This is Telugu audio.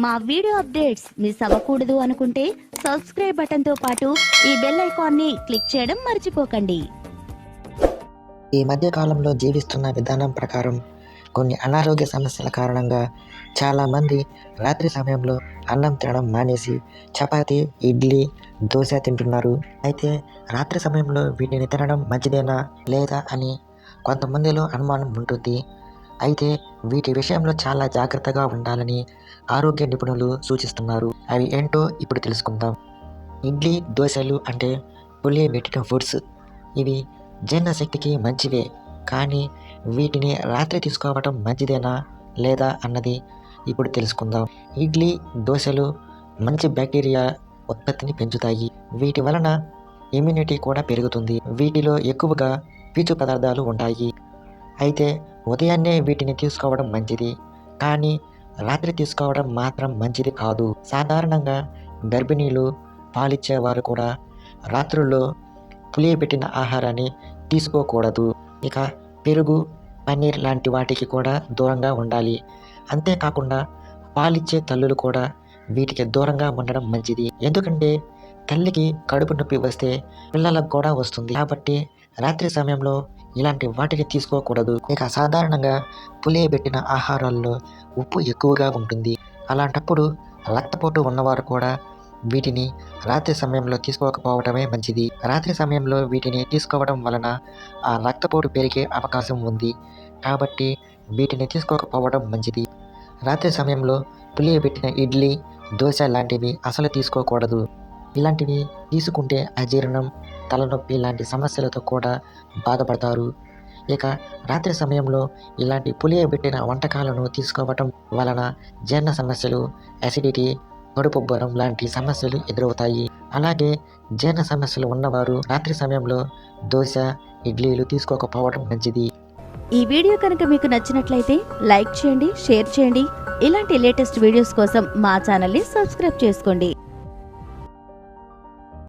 మా వీడియో అప్డేట్స్ మిస్ అవ్వకూడదు అనుకుంటే సబ్స్క్రైబ్ బటన్తో పాటు ఈ బెల్ ఐకాన్ని క్లిక్ చేయడం మర్చిపోకండి. ఈ మధ్య కాలంలో జీవిస్తున్న విధానం ప్రకారం కొన్ని అనారోగ్య సమస్యల కారణంగా చాలామంది రాత్రి సమయంలో అన్నం తినడం మానేసి చపాతీ, ఇడ్లీ, దోశ తింటున్నారు. అయితే రాత్రి సమయంలో వీటిని తినడం మంచిదేనా లేదా అని కొంతమందిలో అనుమానం ఉంటుంది. అయితే వీటి విషయంలో చాలా జాగ్రత్తగా ఉండాలని ఆరోగ్య నిపుణులు సూచిస్తున్నారు. అవి ఏంటో ఇప్పుడు తెలుసుకుందాం. ఇడ్లీ, దోశలు అంటే పులియబెట్టిన ఫుడ్స్. ఇవి జీర్ణశక్తికి మంచివే, కానీ వీటిని రాత్రి తీసుకోవటం మంచిదేనా లేదా అన్నది ఇప్పుడు తెలుసుకుందాం. ఇడ్లీ, దోశలు మంచి బ్యాక్టీరియా ఉత్పత్తిని పెంచుతాయి. వీటి వలన ఇమ్యూనిటీ కూడా పెరుగుతుంది. వీటిలో ఎక్కువగా పీచు పదార్థాలు ఉంటాయి. అయితే ఉదయాన్నే వీటిని తీసుకోవడం మంచిది, కానీ రాత్రి తీసుకోవడం మాత్రం మంచిది కాదు. సాధారణంగా గర్భిణీలు, పాలిచ్చేవారు కూడా రాత్రుల్లో పులియబెట్టిన ఆహారాన్ని తీసుకోకూడదు. ఇక పెరుగు, పన్నీర్ లాంటి వాటికి కూడా దూరంగా ఉండాలి. అంతేకాకుండా పాలిచ్చే తల్లులు కూడా వీటికి దూరంగా ఉండడం మంచిది. ఎందుకంటే తల్లికి కడుపు నొప్పి వస్తే పిల్లలకు కూడా వస్తుంది. కాబట్టి రాత్రి సమయంలో ఇలాంటి వాటిని తీసుకోకూడదు. ఇక సాధారణంగా పులియబెట్టిన ఆహారాల్లో ఉప్పు ఎక్కువగా ఉంటుంది. అలాంటప్పుడు రక్తపోటు ఉన్నవారు కూడా వీటిని రాత్రి సమయంలో తీసుకోకపోవడమే మంచిది. రాత్రి సమయంలో వీటిని తీసుకోవడం వలన ఆ రక్తపోటు పెరిగే అవకాశం ఉంది. కాబట్టి వీటిని తీసుకోకపోవడం మంచిది. రాత్రి సమయంలో పులియబెట్టిన ఇడ్లీ, దోశ లాంటివి అసలు తీసుకోకూడదు. ఇలాంటివి తీసుకుంటే అజీర్ణం, తలనొప్పి లాంటి సమస్యలతో కూడా బాధపడతారు. ఇక రాత్రి సమయంలో ఇలాంటి పులియబెట్టిన వంటకాలను తీసుకోవటం వలన జీర్ణ సమస్యలు, అసిడిటీ, కడుపుబ్బరం లాంటి సమస్యలు ఎదురవుతాయి. అలాగే జీర్ణ సమస్యలు ఉన్నవారు రాత్రి సమయంలో దోశ, ఇడ్లీలు తీసుకోకపోవడం మంచిది. ఈ వీడియో కనుక మీకు నచ్చినట్లయితే లైక్ చేయండి, షేర్ చేయండి. ఇలాంటి లేటెస్ట్ వీడియోస్ కోసం మా ఛానల్ని సబ్స్క్రైబ్ చేసుకోండి.